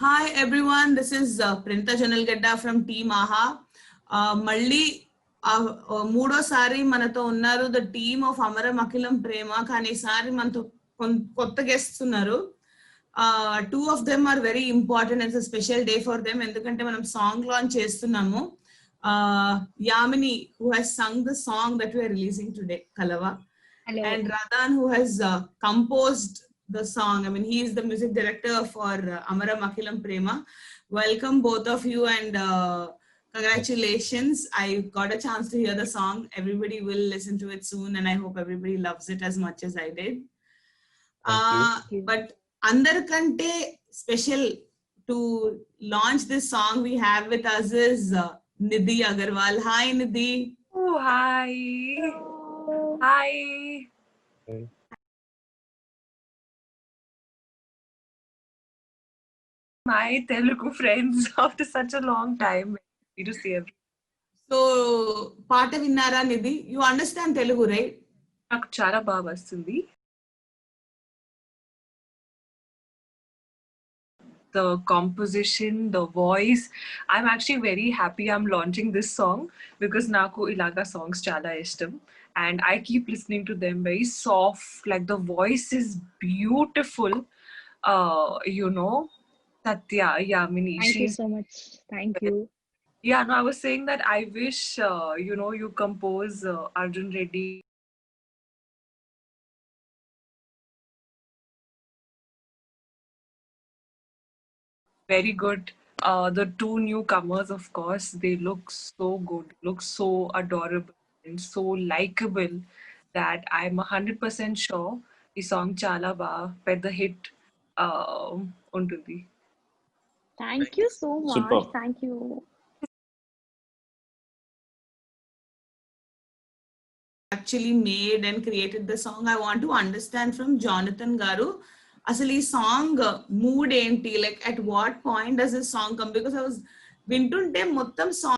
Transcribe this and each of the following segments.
Hi everyone, this is Printa Janalgedda from Team AHA. Mali మూడోసారి మనతో ఉన్నారు the team of Amaram Akhilam Prema. కానీ ఈసారి మనతో కొత్త గెస్ట్స్ ఉన్నారు. Two of them are very important. It's a special day for them, ఎందుకంటే మనం సాంగ్ లాంచ్ చేస్తున్నాము. Yamini, who has sung the song that we are releasing today, Kalava. Hello. And Radhan, who has composed the song. I mean, he is the music director for Amaram Akhilam Prema. Welcome both of you, and congratulations. I got a chance to hear the song. Everybody will listen to it soon, and I hope everybody loves it as much as I did. But andarkante special to launch this song we have with us is Nidhi Agarwal. Hi Nidhi. Oh, hi. Hi. My Telugu friends after such a long time. Happy to see everyone. So, పాట విన్నారా Nidhi? You understand Telugu, right? నాకు చాలా బాగా వస్తుంది. The composition, the voice. I'm actually very happy I'm launching this song because naku ilaga songs chala ishtam, and I keep listening to them. Very soft, like the voice is beautiful. You know, Satya, Yamini. Thank you so much. Thank you. Yeah, no, I was saying that I wish, you compose Arjun Reddy. Very good. The two newcomers, of course, they look so good, look so adorable and so likable that I'm 100% sure the song Chala Ba Pedda hit untundi. Thank you so much. Super. Thank you. Actually made and created the song. I want to understand from Jonathan Garu, asali song mood enti, like at what point does this song come? Because I was vintunte mottam song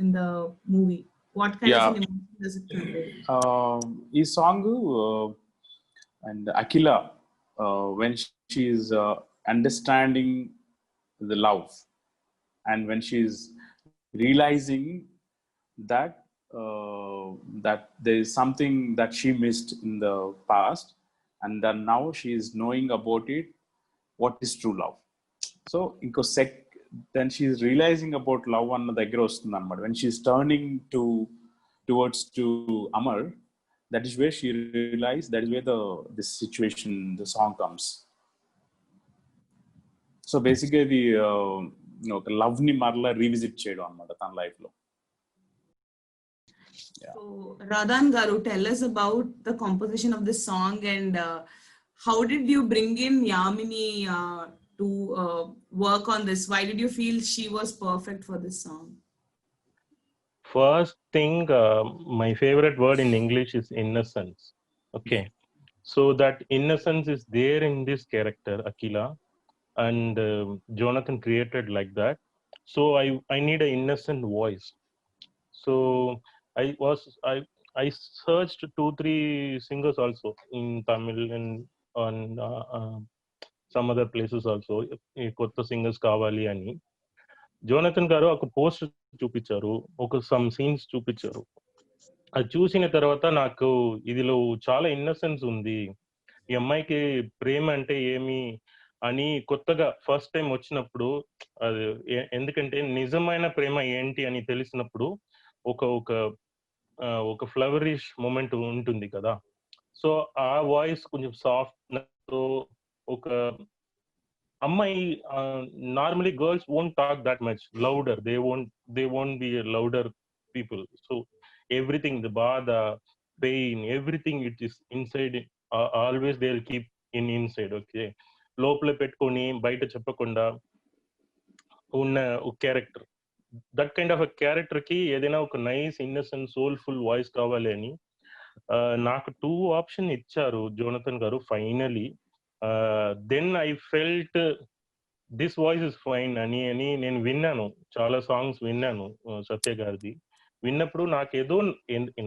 in the movie. What kind of an emotion does it convey? ఈ song and Akila, when she is understanding the love, and when she is realizing that that there is something that she missed in the past, and then now she is knowing about it, what is true love. So then she is realizing about love అన్న దగ్గర వస్తుంది అన్నమాట. When she is turning towards to Amar, that is where she realized, that is where this situation, the song comes. So basically the love ni marla revisit చేయడం అన్నమాట తన life లో. So Radhan Garu, tell us about the composition of this song, and how did you bring in Yamini to work on this? Why did you feel she was perfect for this song? First thing, my favorite word in English is innocence. Okay, so that innocence is there in this character Akila, and Jonathan created like that. So I need an innocent voice. So I searched 2-3 singers also in Tamil and on some other places also. Kotta singers kavali ani. Jonathan గారు ఒక post చూపించారు, ఒక some scenes చూపించారు. అది చూసిన తర్వాత నాకు ఇదిలో చాలా ఇన్నసెన్స్ ఉంది, ఈ అమ్మాయికి ప్రేమ అంటే ఏమి అని కొత్తగా ఫస్ట్ టైం వచ్చినప్పుడు, అది ఎందుకంటే నిజమైన ప్రేమ ఏంటి అని తెలిసినప్పుడు ఒక ఒక ఒక ఫ్లవరిష్ మూమెంట్ ఉంటుంది కదా. సో ఆ వాయిస్ కొంచెం సాఫ్ట్, ఒక అమ్మాయి normally girls won't talk that much louder, they won't be a louder people. So everything, the baadha, pain, everything, it is inside. Always they'll keep inside. Okay, లోపల పెట్టుకొని బయట చెప్పకుండా ఉన్న ఒక character, that kind of a character కి ఏదైనా ఒక nice innocent soulful voice కావాలి అని నాకు 2 ఆప్షన్ ఇచ్చారు Jonathan garu. Finally then I felt this voice is fine అని నేను విన్నాను, చాలా సాంగ్స్ విన్నాను సత్య గారిది. విన్నప్పుడు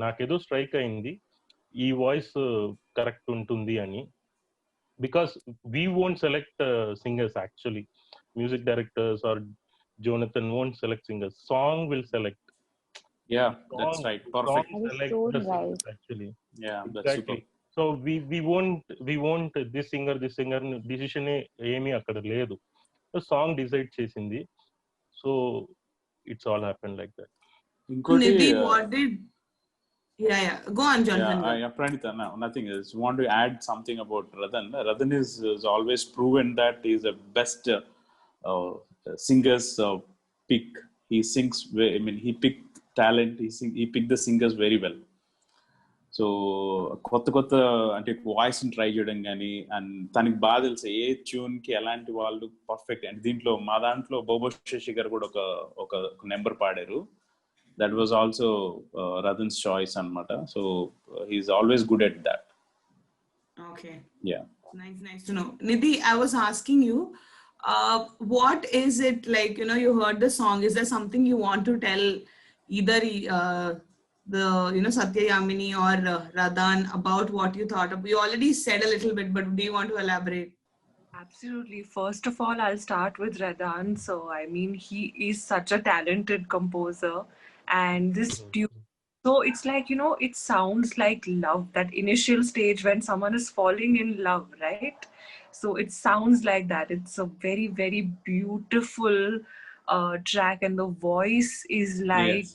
నాకేదో స్ట్రైక్ అయింది, ఈ వాయిస్ కరెక్ట్ ఉంటుంది అని. Because we won't select singers actually, music directors are Jonathan won't select singers, song will select. Yeah, that's right, perfect. Song That is select so the right. singers actually. Yeah, that's Exactly. super. So we won't this singer decision ఏమీ అక్కడ లేదు. So song decide చేసింది. So it's all happen like that. ఇంకోటి Nidhi, what did... Yeah. Go on, Jonathan. yeah, Pranita, no, nothing else. Want to add something about Radhan? Radhan is always proven that he is the best singers pick. He sings, I mean, he picked talent. He picked the singers very well. So కొత్త అంటే వాయిస్ని try చేయడం కానీ, and తనకి బాగా తెలుసు ఏ ట్యూన్కి ఎలాంటి వాళ్ళు పర్ఫెక్ట్. అండ్ దీంట్లో మా దాంట్లో బోబో శశి గారు కూడా ఒక నెంబర్ పాడారు. That was also Ratan's choice అనమాట. So he's always good at that. Okay. Yeah. Nice to know. Nidhi, I was asking you, what is it like, you heard the song, is there something you want to tell either the Satya Yamini or Radhan about what you thought of? You already said a little bit, but do you want to elaborate? Absolutely. First of all, I'll start with Radhan. So, I mean, he is such a talented composer, and this tune, so it's like, it sounds like love, that initial stage when someone is falling in love, right? So it sounds like that. It's a very, very beautiful track, and the voice is like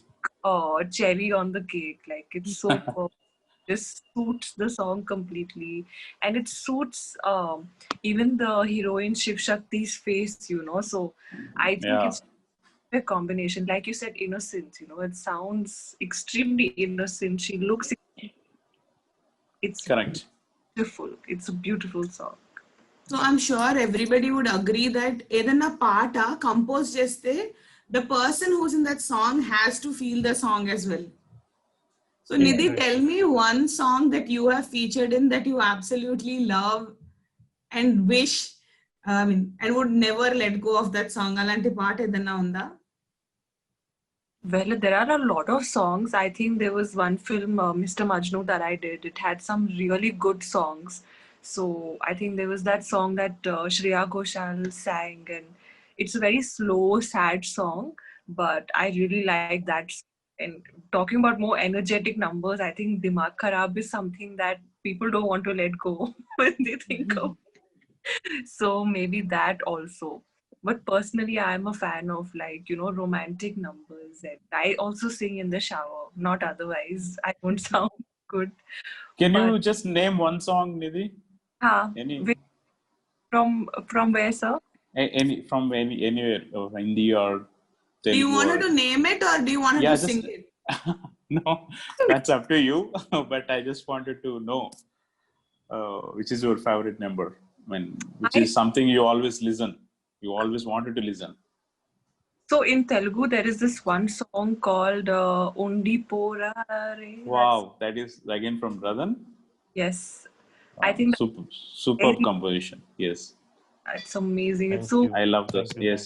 Yes. cherry on the cake. Like, it's so perfect. Just suits the song completely, and it suits even the heroine Shiv Shakti's face, so I think Yeah. it's a combination. Like you said, innocent, it sounds extremely innocent. She looks, it's Correct. beautiful. It's a beautiful song. So I'm sure everybody would agree that ఏదన్నా పాట compose చేస్తే the person who's in that song has to feel the song as well. So Nidhi, tell me one song that you have featured in that you absolutely love and wish, and would never let go of that song. Alanti paata edana unda? Well, there are a lot of songs. I think there was one film, Mr. Majnu, that I did. It had some really good songs. So I think there was that song that Shreya Ghoshal sang, and it's a very slow, sad song, but I really like that. And talking about more energetic numbers, I think Dimag Kharab is something that people don't want to let go when they think of. So maybe that also. But personally, I'm a fan of, like, romantic numbers. And I also sing in the shower, not otherwise. I don't sound good. Can you But- just name one song, Nidhi? Any From where, sir? any from anywhere, or Hindi or Do you Telugu want her or- to name it or do you want her Yeah, to just- sing it? No, that's up to you. But I just wanted to know which is your favorite number. I mean, which is something you always listen. You always wanted to listen. So in Telugu, there is this one song called Undi Porare. Wow, that is again from Radhan. Yes. I think Superb composition. Yes, that's amazing. Thank It's so you. I love this. Thank you. Yes.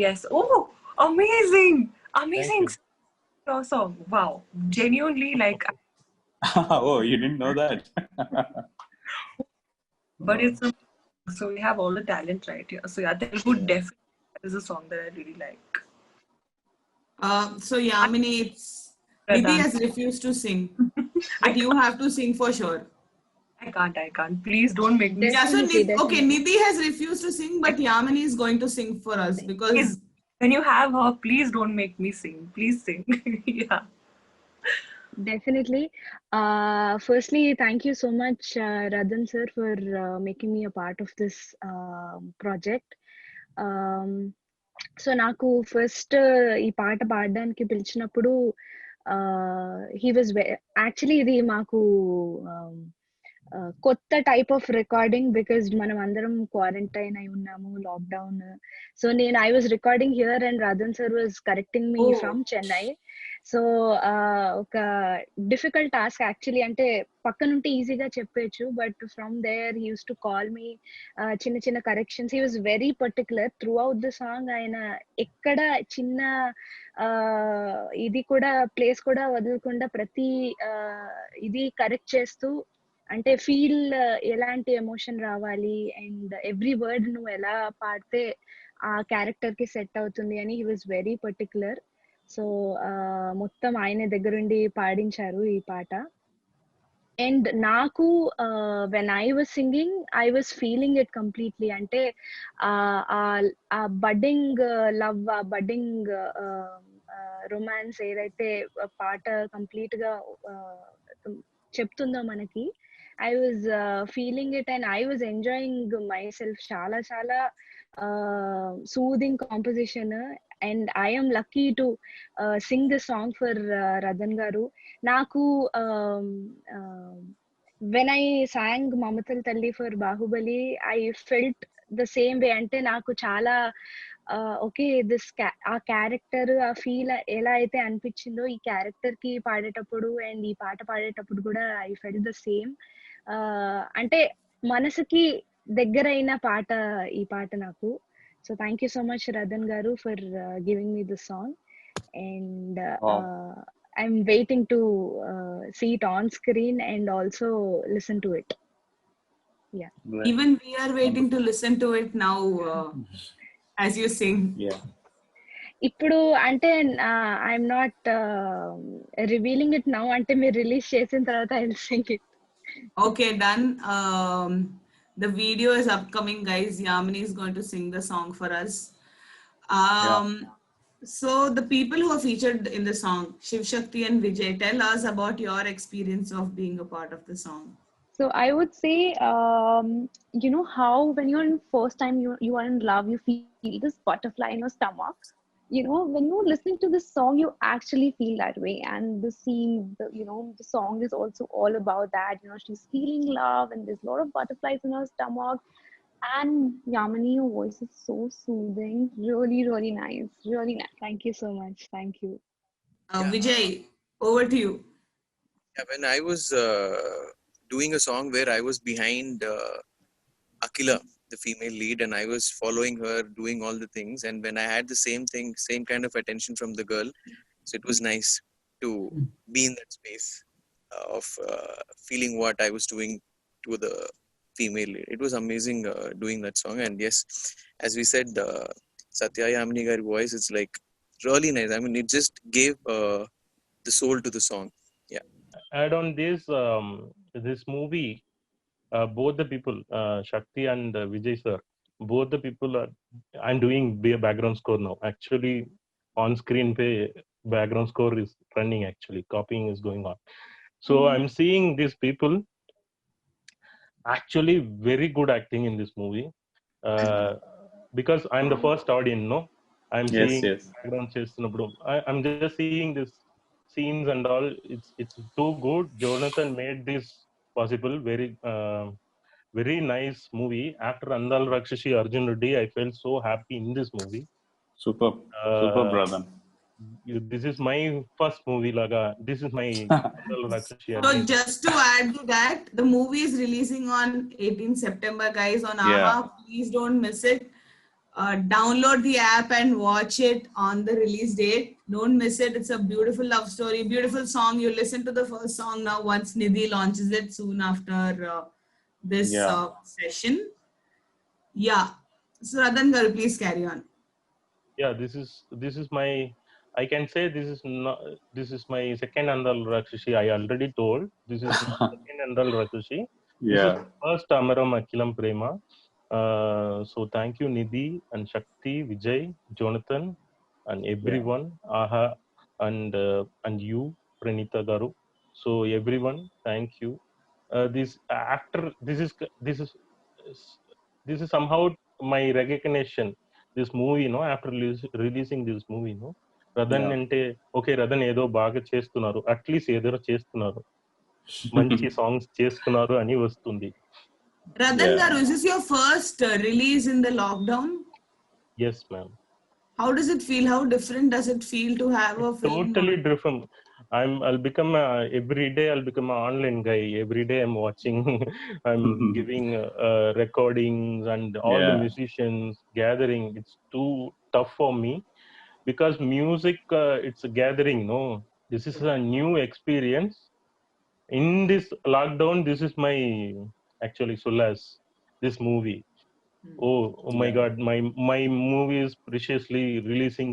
Yes. Oh, amazing. Amazing you. song. Wow. Genuinely, like, Oh, you didn't know that? but it's so we have all the talent right here. So yeah, Telugu definitely is a song that I really like. So Yamini, Nidhi has refused to sing, but you have to sing for sure. I can't. Please don't make me. Yeah, so Definitely, okay, Nidhi has refused to sing, but Yamini is going to sing for us because Please, when you have her, please don't make me sing. Please sing. Yeah. Definitely. Firstly, thank you so much, Radhan sir, for making me a part of this project. So నాకు first ఈ పాట పాడడానికి పిలిచినప్పుడు he was actually ఇది మాకు కొత్త type of recording because మనం అందరం క్వారంటైన్ అయి ఉన్నాము, lockdown. So I was recording here and Radhan sir was correcting me from Chennai. So ఒక డిఫికల్ట్ టాస్క్ యాక్చువల్లీ. అంటే పక్కనుంటే ఈజీగా చెప్పేచ్చు, but from there he use to call me, చిన్న చిన్న corrections. He was very particular throughout the song. ఆయన ఎక్కడ చిన్న ఇది కూడా ప్లేస్ కూడా వదలకుండా ప్రతి ఇది కరెక్ట్ చేస్తూ, అంటే ఫీల్ ఎలాంటి ఎమోషన్ రావాలి అండ్ ఎవ్రీ వర్డ్ నువ్వు ఎలా పాడితే ఆ క్యారెక్టర్ కి సెట్ అవుతుంది అని he was very particular. So మొత్తం ఆయన దగ్గరుండి పాడించారు ఈ పాట. అండ్ నాకు when I was singing I was feeling it completely. అంటే ఆ బడ్డింగ్ లవ్, ఆ బడ్డింగ్ రొమాన్స్ ఏదైతే పాట కంప్లీట్ గా చెప్తుందో మనకి, I was feeling it and I was enjoying myself. Chala chala soothing composition, and I am lucky to sing this song for Radhan garu. Naku when I sang Mamatal Talli for Bahubali, I felt the same way. Ante naku chala okay this ఆ character, ఆ feel ఎలా అయితే అనిపించిందో ఈ character కి పాడేటప్పుడు and ఈ పాట పాడేటప్పుడు కూడా ఐ ఫెల్ ద సేమ్. అంటే మనసుకి దగ్గరైన పాట ఈ పాట నాకు. So thank you so much Radhan గారు for giving me this song. And I'm waiting to see it on screen and also listen to it. Even we are waiting to listen to it now. As you sing. Yeah. ఇప్పుడు అంటే I'm not revealing it now. అంటే మీరు release చేసిన తర్వాత I will sing it. Okay, done. The video is upcoming, guys. Yamini is going to sing the song for us. So the people who are featured in the song, Shiv Shakti and Vijay, tell us about your experience of being a part of the song. So I would say, you know how when you're in first time you are in love, you feel this butterfly in your stomach. You know, when you're listening to this song, you actually feel that way. And the scene, the song is also all about that. You know, she's feeling love, and there's a lot of butterflies in her stomach. And Yamini, your voice is so soothing. Really, really nice. Really nice. Thank you so much. Thank you. Vijay, over to you. Yeah, when I was doing a song where I was behind Akila, the female lead, and I was following her, doing all the things. And when I had the same kind of attention from the girl, so it was nice to be in that space of feeling what I was doing to the female lead. It was amazing doing that song. And yes, as we said, Satya Yamini Gari voice, it's like really nice. I mean, it just gave the soul to the song. Yeah. Add on this movie, both the people, Shakti and Vijay sir, both the people I'm doing background score now. Actually, on screen background score is running. Actually, copying is going on. So I'm seeing these people actually very good acting in this movie. Because I'm the first audience, no? I'm seeing background chestunappudu. I'm just seeing this scenes and all. It's too good. Jonathan made this possible. Very nice movie. After Andal Rakshashi Arjun Reddy, I felt so happy in this movie. Super brother. This is my first movie, Laga. This is my Andal Rakshashi. So just to add to that, the movie is releasing on 18th September, guys, on AHA. Please don't miss it. Download the app and watch it on the release date. Don't miss it. It's a beautiful love story, beautiful song. You listen to the first song now once Nidhi launches it soon after this session. Yeah. So Radhan garu, please carry on. Yeah, this is my, I can say this is my second Andal Rakshashi. I already told this is my second Andal Rakshashi. This is first Amaram Akilam Prema. So thank you Nidhi and Shakti, Vijay, Jonathan, and everyone, AHA, and you, Pranita Garu. So everyone, thank you. This is somehow my recognition. This movie, after releasing this movie, Radhan ante okay, Radhan edo baga chestunaru, at least edo chestunaru, manchi songs chestunaru ani vastundi. Radhan garu, is this your first release in the lockdown? Yes, ma'am. How does it feel? How different does it feel to have a film? Totally different. I'll become every day I'll become an online guy. Every day I'm watching, I'm giving recordings and all the Yeah. musicians gathering. It's too tough for me because music, it's a gathering. No, this is a new experience. In this lockdown, this is my actually solace. This movie. Oh my Yeah. God, my movie is preciously releasing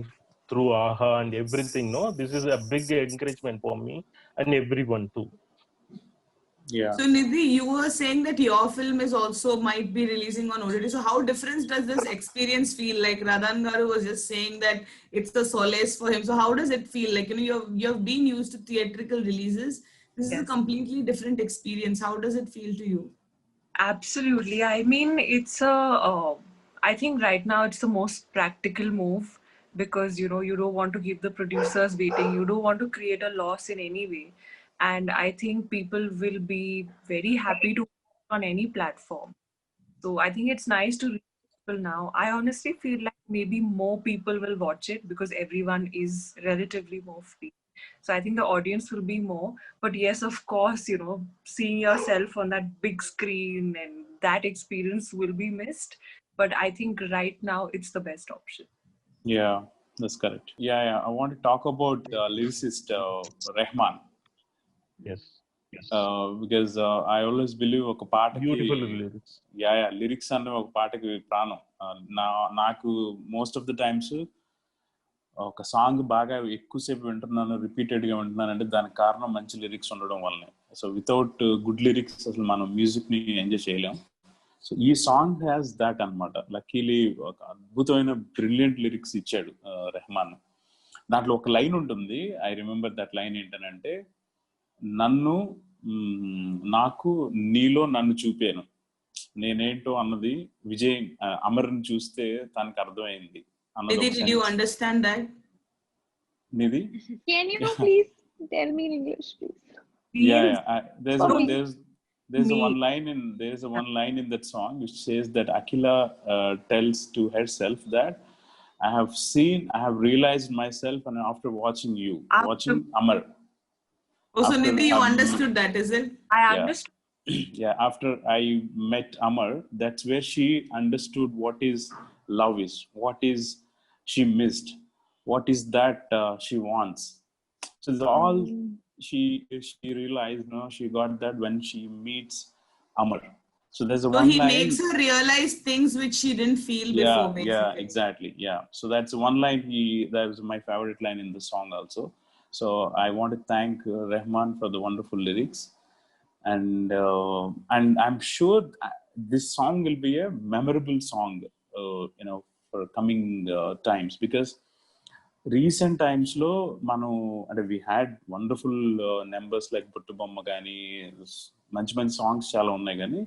through AHA and everything. No, this is a big encouragement for me and everyone too. Yeah. So Nidhi, you were saying that your film is also might be releasing on OTT. So how different does this experience feel? Like Radhan Garu was just saying that it's the solace for him. So how does it feel? Like, you've been used to theatrical releases. This is a Yes. completely different experience. How does it feel to you? Absolutely. I mean, I think right now it's the most practical move because, you don't want to keep the producers waiting. You don't want to create a loss in any way. And I think people will be very happy to on any platform. So I think it's nice to reach people now. I honestly feel like maybe more people will watch it because everyone is relatively more free. So I think the audience will be more. But yes, of course, seeing yourself on that big screen and that experience will be missed. But I think right now it's the best option. Yeah, that's correct. Yeah, yeah. I want to talk about lyricist Rahman. Yes, Because I always believe ఒక పాటకి beautiful lyrics. Yeah yeah lyrics అన్న ఒక పాటకి ప్రాణం. నాకు most of the times ఒక song బాగా ఎక్కువసేపు వింటున్నాను, రిపీటెడ్ గా వింటున్నాను అంటే దానికి కారణం మంచి లిరిక్స్ ఉండడం వల్లనే. సో వితౌట్ గుడ్ లిరిక్స్ అసలు మనం మ్యూజిక్ ని ఎంజాయ్ చేయలేం. సో ఈ సాంగ్ హ్యాస్ దాట్ అన్నమాట. లక్కీలీ ఒక అద్భుతమైన బ్రిలియంట్ లిరిక్స్ ఇచ్చాడు రెహమాన్. దాంట్లో ఒక లైన్ ఉంటుంది, ఐ రిమెంబర్ దట్ లైన్ ఏంటనంటే, నన్ను నాకు నీలో నన్ను చూపాను, నేనేంటో అన్నది విజయ్ అమర్ని చూస్తే తనకు అర్థమైంది అన్నది Nidhi, ఒక did you sense. understand that? Nidhi Can you please tell me in English, please? yeah, Please, yeah. There's For me. me. one line in that song which says that Akila tells to herself that I have realized myself and after watching you, After- watching Amar. Oh, so After Nidhi, you I'm- understood that, is it? I Yeah. understood. Yeah, after I met Amar, that's where she understood what is love is, what is she missed, what is that she wants. So it's all she realized, no, she got that when she meets Amar. So there's a So one he line. makes her realize things which she didn't feel before, Yeah, basically. exactly. Yeah. So that's one line that was my favorite line in the song also. So I want to thank Rahman for the wonderful lyrics. And I'm sure this song will be a memorable song, for coming times, because recent times లో మనం అంటే we had wonderful numbers like పుట్టుబొమ్మ కానీ మంచి మంచి songs చాలా ఉన్నాయి కానీ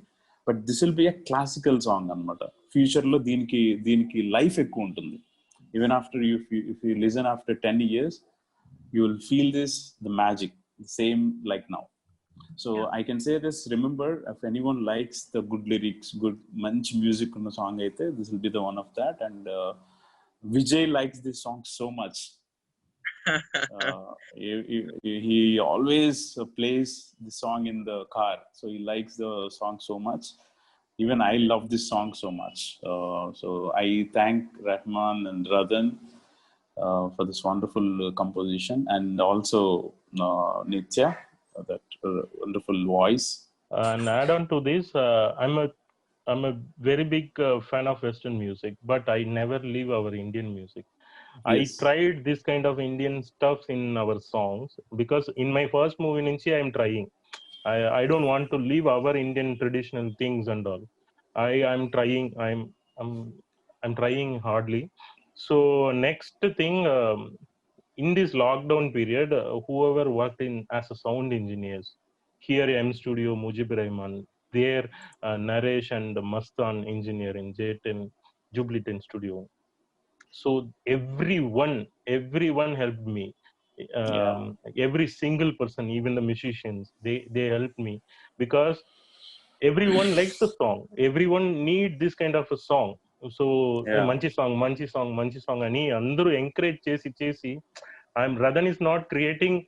but this will be a classical song అనమాట. ఫ్యూచర్ లో దీనికి లైఫ్ ఎక్కువ ఉంటుంది. Even after if you listen after 10 years you will feel the magic the same like now. So I can say this, remember, if anyone likes the good lyrics, good manch music on the song aithe, this will be the one of that. And Vijay likes this song so much. He always plays the song in the car, so he likes the song so much. Even I love this song so much. So I thank Rahman and Radhan for this wonderful composition, and also Nitya, that wonderful voice. And add on to this, I'm a very big fan of Western music, but I never leave our Indian music. I Yes. tried this kind of Indian stuff in our songs because in my first movie, Ninchi, I'm trying. I don't want to leave our Indian traditional things and all. I'm trying. I'm trying hardly. So next thing, in this lockdown period, whoever worked in as a sound engineers here, M Studio, Mujib Rahman, there, Naresh and Mastan engineer in J10 Jubilee Studio. So everyone helped me. Yeah. Every single person, even the musicians, they helped me because everyone likes the song. Everyone need this kind of a song so Yeah. మంచి song అని అందరూ encourage చేసి I'm Radan is not creating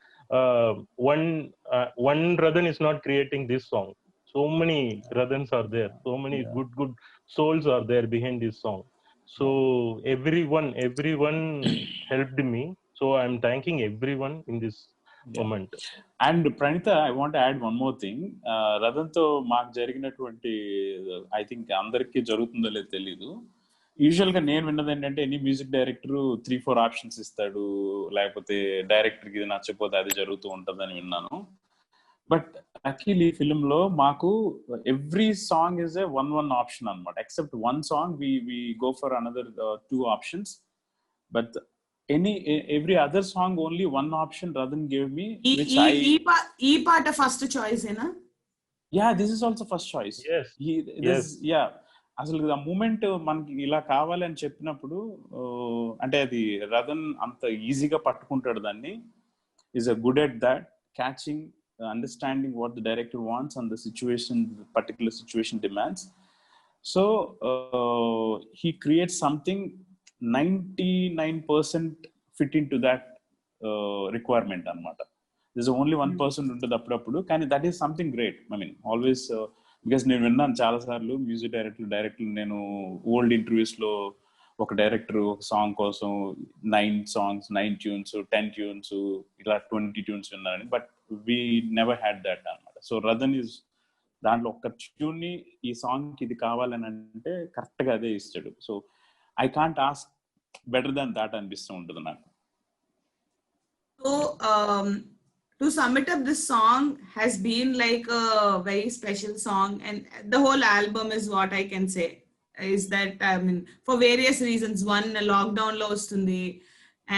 one Radan is not creating this song. So many Radans are there. So many good souls are there behind this song. So everyone helped me. So I'm thanking everyone in this moment. And Pranita, I want to add one more thing. Radan తో మాకు జరిగినటువంటి I think అందరికీ జరుగుతుందో లేదో తెలీదు. Usual గా నేను విన్నది ఏంటంటే ఎనీ మ్యూజిక్ డైరెక్టర్ 3-4 ఆప్షన్స్ ఇస్తాడు, లేకపోతే డైరెక్టర్ కి ఇది నచ్చకపోతే అది జరుగుతూ ఉంటుందని విన్నాను. బట్ అఖిల్ ఈ ఫిల్మ్ లో మాకు every song is a one option అన్నమాట. Except one song we go for another 2 options. But every other song only one option Radan gave me, which ఈ పాట ఫస్ట్ చాయిస్ ఏనా? Yeah, this is also first choice. Yes. Yeah, అసలు ఆ moment మనకి ఇలా కావాలి అని చెప్పినప్పుడు అంటే అది రదన్ అంత ఈజీగా పట్టుకుంటాడు దాన్ని. Is a good at that, catching, understanding what the director wants and the situation, particular situation demands. So he creates something 99% fit into that requirement అన్నమాట. there's only 1% ఉంటుంది అప్పుడప్పుడు, కానీ that is something great. I mean always because నేను విన్నాను చాలా సార్లు music director నేను old interviews లో ఒక డైరెక్టర్ ఒక సాంగ్ కోసం 9 songs 9 tunes 10 tunes ఇలా 20 tunes విన్నారని. But we never had that అన్నమాట. సో రదన్ ఈజ్ దాంట్లో ఒక్క ట్యూన్ ని ఈ సాంగ్ కి ఇది కావాలని అంటే కరెక్ట్ గా అదే ఇస్తాడు. So I can't ask better than that అనిపిస్తూ ఉంటుంది నాకు. So to sum it up, this song has been like a very special song, and the whole album is what I can say is that, I mean, for various reasons. One, lockdown lo vastundi,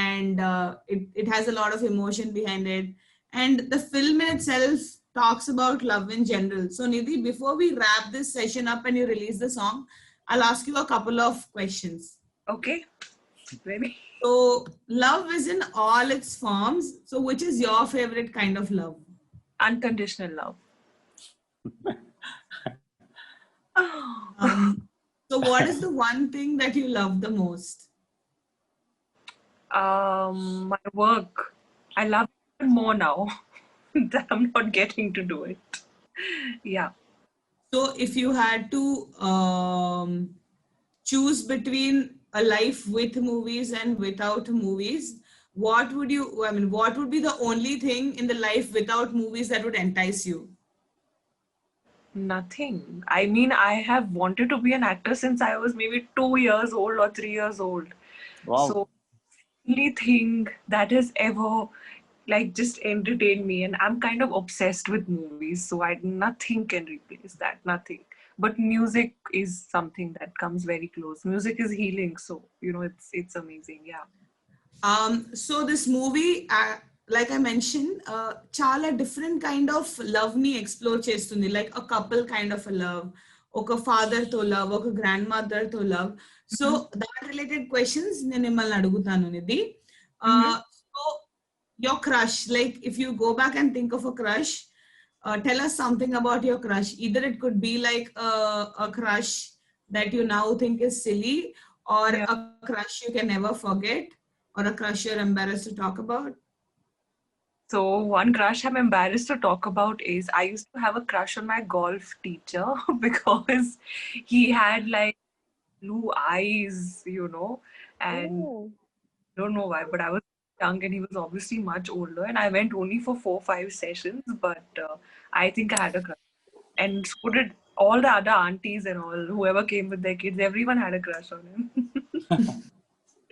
and it has a lot of emotion behind it, and the film in itself talks about love in general. So Nidhi, before we wrap this session up and you release the song, I'll ask you a couple of questions. Okay, ready? So love is in all its forms. So which is your favorite kind of love? Unconditional love. So what is the one thing that you love the most? My work. I love it more now that I'm not getting to do it. Yeah. So if you had to choose between a life with movies and without movies, what would be the only thing in the life without movies that would entice you? Nothing. I mean, I have wanted to be an actor since I was maybe 2 years old or 3 years old. Wow. So only thing that has ever like just entertained me, and I'm kind of obsessed with movies, so nothing can replace that. Nothing. But music is something that comes very close. Music is healing, so it's amazing. Yeah. So this movie, like I mentioned, chala different kind of love ni explore chestundi, like a couple kind of a love, oka father to love, oka grandmother to love. So that related questions nenu mimmalni adugutanu Nidhi. So your crush, like if you go back and think of a crush, tell us something about your crush. Either it could be like a crush that you now think is silly, or a crush you can never forget, or a crush you're embarrassed to talk about. So one crush I'm embarrassed to talk about is I used to have a crush on my golf teacher because he had like blue eyes, and I don't know why, but I was young and he was obviously much older, and I went only for 4-5 sessions, but I think I had a crush, and so did all the other aunties and all, whoever came with their kids, everyone had a crush on him.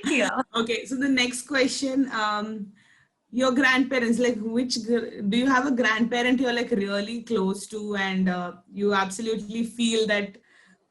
Yeah. Okay, so the next question, your grandparents, like do you have a grandparent you're like really close to and you absolutely feel that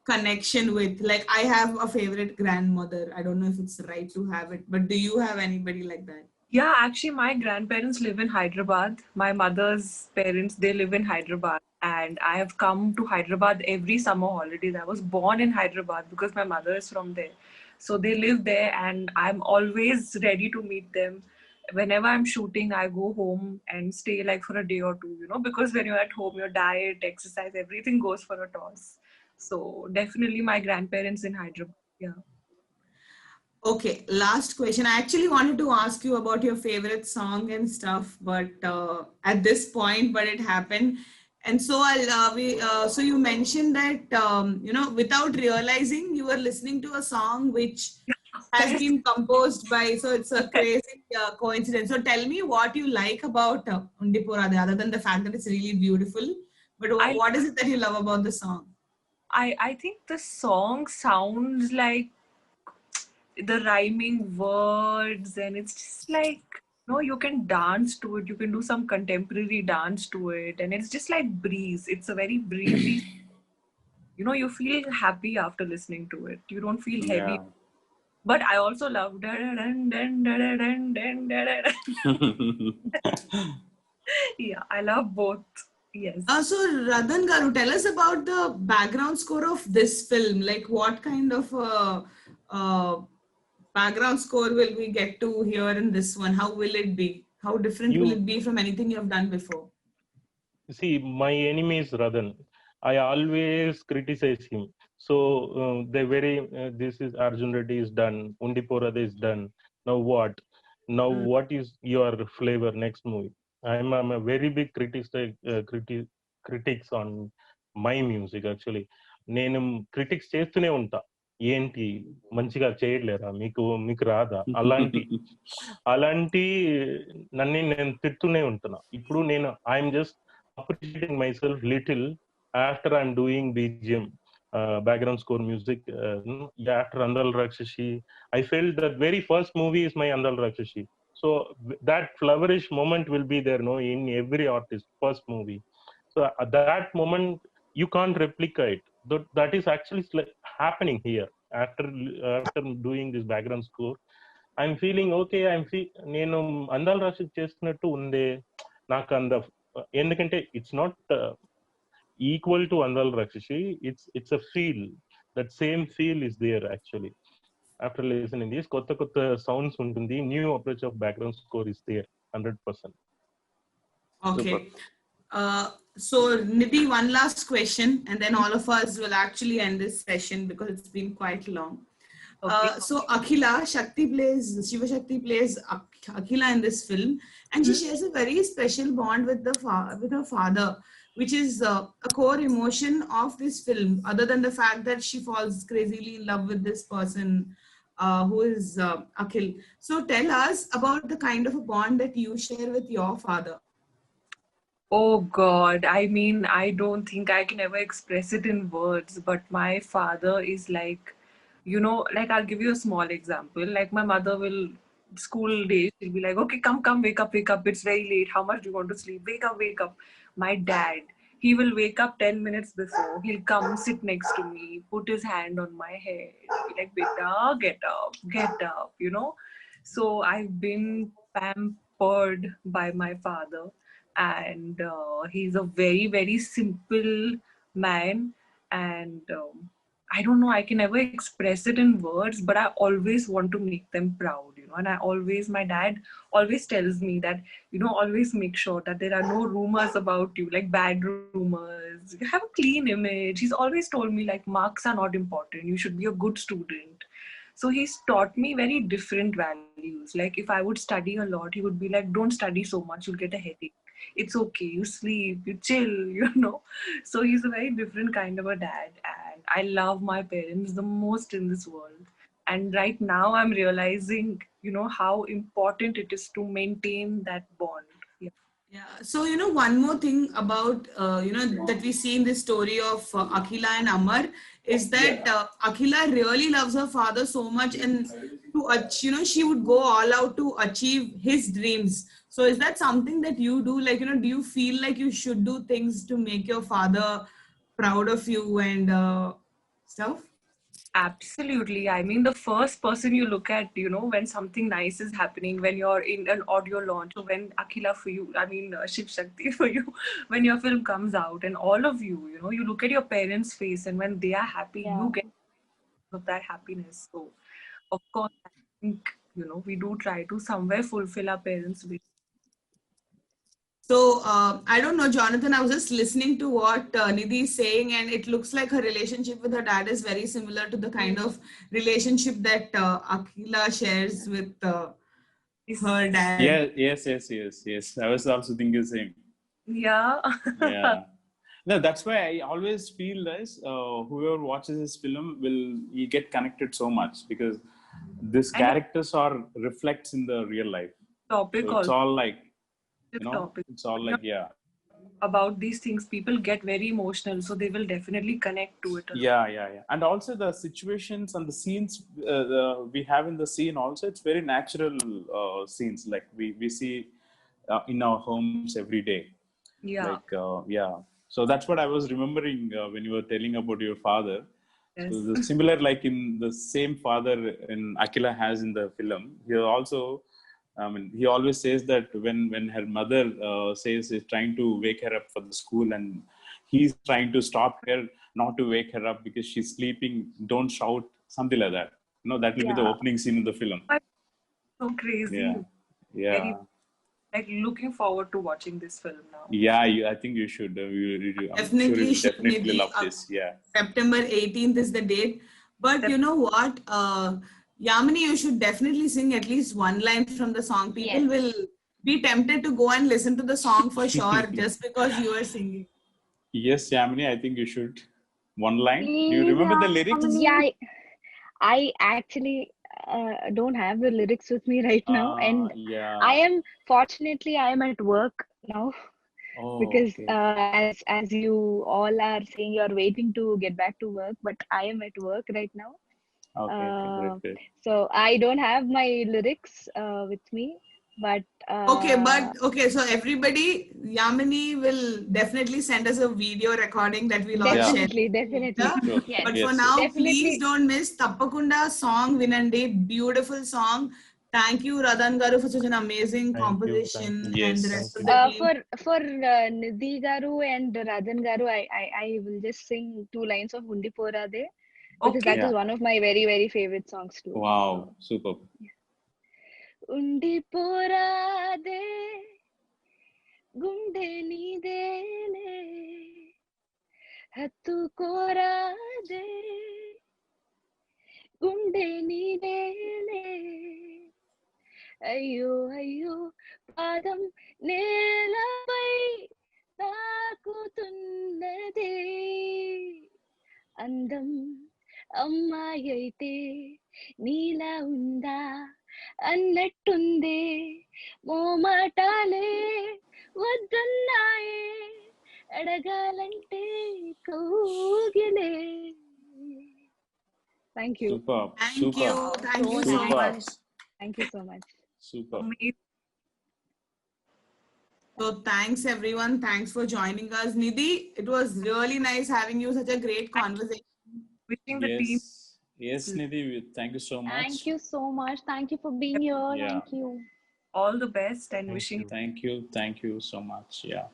connection with? Like I have a favorite grandmother. I don't know if it's right to have it, but do you have anybody like that? Yeah, actually my grandparents live in Hyderabad. My mother's parents, they live in Hyderabad, and I have come to Hyderabad every summer holidays. I was born in Hyderabad because my mother is from there. So they live there, and I'm always ready to meet them. Whenever I'm shooting, I go home and stay like for a day or two, because when you're at home, your diet, exercise, everything goes for a toss. So definitely my grandparents in Hyderabad. Yeah. Okay, last question. I actually wanted to ask you about your favorite song and stuff, but at this point, but it happened. And so so you mentioned that without realizing, you were listening to a song which has Yes. been composed by. So it's a crazy coincidence. So tell me what you like about Undipurade, other than the fact that it's really beautiful. But I what is it that you love about the song? I think the song sounds like the rhyming words, and it's just like, you can dance to it. You can do some contemporary dance to it, and it's just like breeze. It's a very breezy. You feel happy after listening to it. You don't feel heavy. Yeah. But I also love dun, dun, dun, dun, dun, dun, dun, dun. Yeah, I love both. Yes. So Radhan Garu, tell us about the background score of this film. Like what kind of uh, background score will we get to hear in this one? How will it be? How different will You it be from anything you have done before? see, my enemy is Radhan. I always criticize him. So they very this is Arjun Reddy is done, Undiporade is done. Now what? Now Mm. what is your flavor next movie? I'm a very big critics on my music actually. నేను critics చేస్తూనే ఉంటా. ఏంటి మంచిగా చేయట్లేరా, మీకు మీకు రాదా అలాంటి అలాంటి నన్ను నేను తిడుతూనే ఉంటున్నా. ఇప్పుడు నేను I'm just appreciating myself little after I'm doing BGM, background score music. Yeah, after Andal Rakshashi, I felt that very first movie is my Andal Rakshashi. So that flourish moment will be there, no, in every artist first movie. So at that moment you can't replicate. That is actually happening here after doing this background score. I'm feeling okay. నేను అందాల రాశి చేస్తున్నట్టు ఉందే నాకు అంద ఎందుకంటే it's not equal to Andala Rakshasi. It's a feel. That same feel is there actually after listening this. కొత్త కొత్త సౌండ్స్ ఉంటుంది. New approach of background score is there 100%. Okay. So Nidhi, one last question, and then all of us will actually end this session because it's been quite long. Okay. So Akhila, Shiva Shakti plays Akhila in this film, and she shares a very special bond with with her father, which is a core emotion of this film. Other than the fact that she falls crazily in love with this person, who is Akhil. So tell us about the kind of a bond that you share with your father. Oh God, I mean, I don't think I can ever express it in words, but my father is like, like I'll give you a small example. Like my mother will, school days, she'll be like, okay, come, wake up, it's very late. How much do you want to sleep? Wake up, wake up. My dad, he will wake up 10 minutes before. He'll come sit next to me, put his hand on my head, be like, beta, get up. So I've been pampered by my father, and he's a very very simple man, and I don't know, I can never express it in words, but I always want to make them proud, and my dad always tells me that, always make sure that there are no rumors about you, like bad rumors. You have a clean image. He's always told me like marks are not important, you should be a good student. So he's taught me very different values. Like if I would study a lot, he would be like, don't study so much, you'll get a headache. It's okay, you sleep, you chill. So he's a very different kind of a dad. And I love my parents the most in this world. And right now I'm realizing, how important it is to maintain that bond. Yeah. Yeah. So, one more thing about, that we see in this story of Akhila and Amar is that Akhila really loves her father so much, and she would go all out to achieve his dreams. So is that something that you do? Like, do you feel like you should do things to make your father proud of you and stuff? Absolutely. I mean, the first person you look at, when something nice is happening, when you're in an audio launch, or when Akhila for you, I mean, Shiv Shakti for you, when your film comes out, and all of you, you look at your parents' face, and when they are happy, Yeah. you get of that happiness. So, of course, I think, we do try to somewhere fulfill our parents' wish. So I don't know, Jonathan, I was just listening to what Nidhi is saying, and it looks like her relationship with her dad is very similar to the kind of relationship that Akila shares with her dad. Yes. I was also thinking the same. Yeah. Yeah. No, that's why I always feel this. Whoever watches this film will get connected so much because these And characters are reflects in the real life. topic So it's also, all like this topic. it's all like About these things, people get very emotional, so they will definitely connect to it a lot. Yeah. And also the situations and the scenes we have in the scene also, it's very natural scenes like we see in our homes every day. Yeah. Like so that's what I was remembering when you were telling about your father. Yes. So the similar, like in the same father in Akila has in the film, he also, I mean, he always says that when her mother says he's trying to wake her up for the school, and he's trying to stop her not to wake her up because she's sleeping, don't shout, something like that. That will be the Yeah. opening scene in the film. So crazy. Yeah. Very, like, looking forward to watching this film now. Yeah, I think you should. I'm Definitely sure should. you definitely Maybe love this. Yeah. September 18th is the date. But you know what? Yamini, you should definitely sing at least one line from the song. People Yes. will be tempted to go and listen to the song for sure just because you are singing. Yes, Yamini, I think you should. One line. Do you Please, remember the lyrics? Yeah, I actually don't have the lyrics with me right now, and Yeah. fortunately I am at work now. Oh, Because okay. as you all are saying, you're waiting to get back to work, but I am at work right now. Okay, great. So I don't have my lyrics with me, but Okay, so everybody, Yamini will definitely send us a video recording that we'll all share. definitely. Sure. Yes. But Yes, for now, definitely. please don't miss Tappakunda song Vinandi. Beautiful song. Thank you, Radhan Garu, for such an amazing composition and the rest of the team. For Nidhi Garu and Radhan Garu, I will just sing 2 lines of Undi Porade, because that is one of my very, very favorite songs too. Wow, superb. Undi Porade, Gunde Nidele, Hattu Korade, Gunde Nidele. అయ్యో అయ్యో పాదం నేలపై తాకుతున్నదే, అందం అమ్మాయి అయితే నీలా ఉందా అన్నట్టుందే, మోమాటాలే వద్దన్నాయే, అడగాలంటే కౌగిలే. Thank you. Superb. Thank you so much. Thank you so much. Super. So thanks everyone. Thanks for joining us. Nidhi, it was really nice having you. Such a great conversation. Wishing the team. Yes, Nidhi, thank you so much. Thank you so much. Thank you for being here. Yeah. Thank you. All the best and wishing. Thank you so much. Yeah.